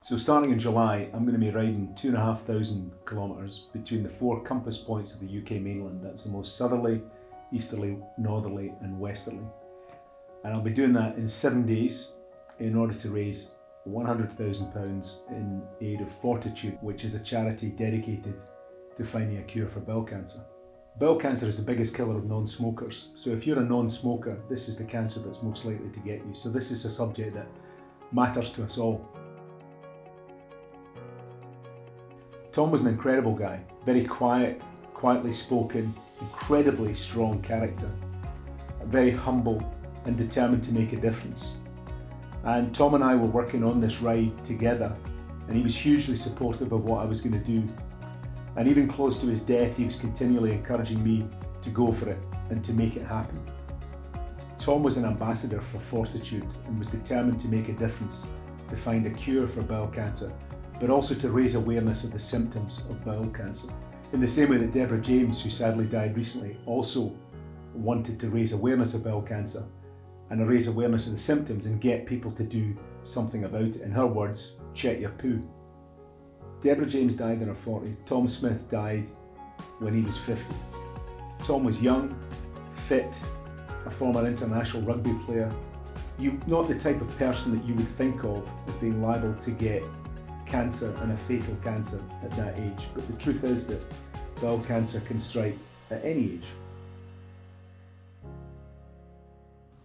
So starting in July, I'm going to be riding 2,500 kilometres between the 4 compass points of the UK mainland. That's the most southerly, easterly, northerly and westerly. And I'll be doing that in 7 days in order to raise £100,000 in aid of Fortitude, which is a charity dedicated to finding a cure for bowel cancer. Bowel cancer is the biggest killer of non-smokers. So if you're a non-smoker, this is the cancer that's most likely to get you. So this is a subject that matters to us all. Tom was an incredible guy, very quiet, quietly spoken, incredibly strong character, very humble and determined to make a difference. And Tom and I were working on this ride together, and he was hugely supportive of what I was going to do. And even close to his death, he was continually encouraging me to go for it and to make it happen. Tom was an ambassador for Fortitude and was determined to make a difference, to find a cure for bowel cancer, but also to raise awareness of the symptoms of bowel cancer. In the same way that Deborah James, who sadly died recently, also wanted to raise awareness of bowel cancer and raise awareness of the symptoms and get people to do something about it. In her words, check your poo. Deborah James died in her 40s. Tom Smith died when he was 50. Tom was young, fit, a former international rugby player. Not the type of person that you would think of as being liable to get cancer and a fatal cancer at that age. But the truth is that bowel cancer can strike at any age.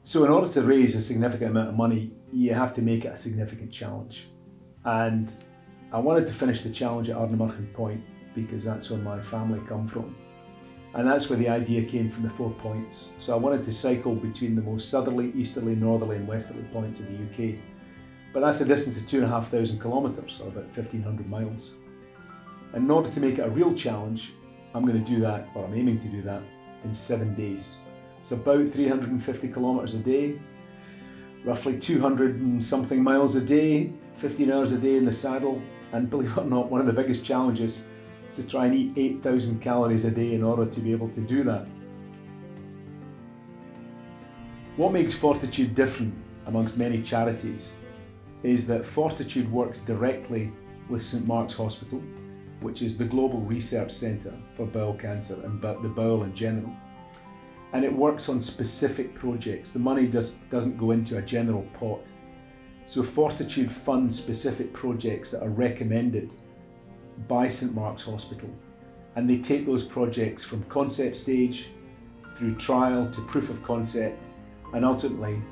So in order to raise a significant amount of money, you have to make it a significant challenge. And I wanted to finish the challenge at Ardnamurchan Point because that's where my family come from. And that's where the idea came from, the 4 points. So I wanted to cycle between the most southerly, easterly, northerly and westerly points of the UK. But that's a distance of 2,500 kilometres, or about 1,500 miles. And in order to make it a real challenge, I'm going to do that, or I'm aiming to do that, in 7 days. It's about 350 kilometres a day, roughly 200 and something miles a day, 15 hours a day in the saddle, and believe it or not, one of the biggest challenges is to try and eat 8,000 calories a day in order to be able to do that. What makes Fortitude different amongst many charities is that Fortitude works directly with St Mark's Hospital, which is the global research centre for bowel cancer and the bowel in general. And it works on specific projects. The money doesn't go into a general pot. So Fortitude funds specific projects that are recommended by St Mark's Hospital. And they take those projects from concept stage through trial to proof of concept and ultimately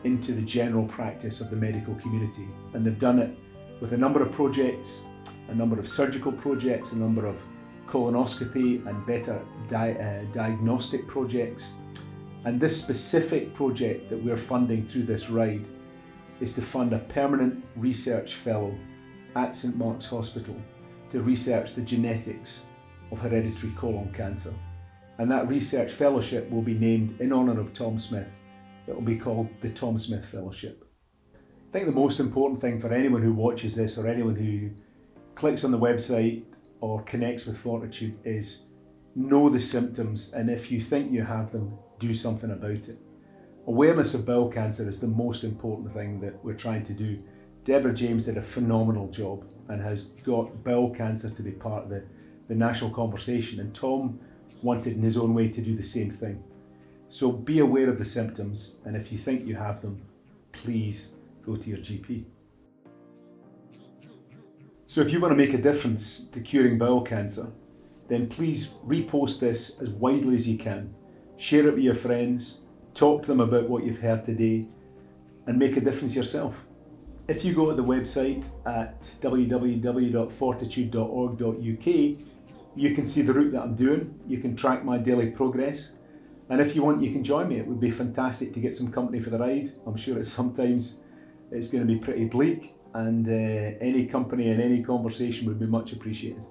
into the general practice of the medical community. And they've done it with a number of projects, a number of surgical projects, a number of colonoscopy and better diagnostic projects. And this specific project that we're funding through this ride is to fund a permanent research fellow at St Mark's Hospital to research the genetics of hereditary colon cancer. And that research fellowship will be named in honour of Tom Smith. It will be called the Tom Smith Fellowship. I think the most important thing for anyone who watches this or anyone who clicks on the website or connects with Fortitude is know the symptoms, and if you think you have them, do something about it. Awareness of bowel cancer is the most important thing that we're trying to do. Deborah James did a phenomenal job and has got bowel cancer to be part of the national conversation, and Tom wanted in his own way to do the same thing. So be aware of the symptoms, and if you think you have them, please go to your GP. So if you want to make a difference to curing bowel cancer, then please repost this as widely as you can. Share it with your friends, talk to them about what you've heard today, and make a difference yourself. If you go to the website at www.fortitude.org.uk, you can see the route that I'm doing, you can track my daily progress, and if you want, you can join me. It would be fantastic to get some company for the ride. I'm sure sometimes it's going to be pretty bleak, and any company and any conversation would be much appreciated.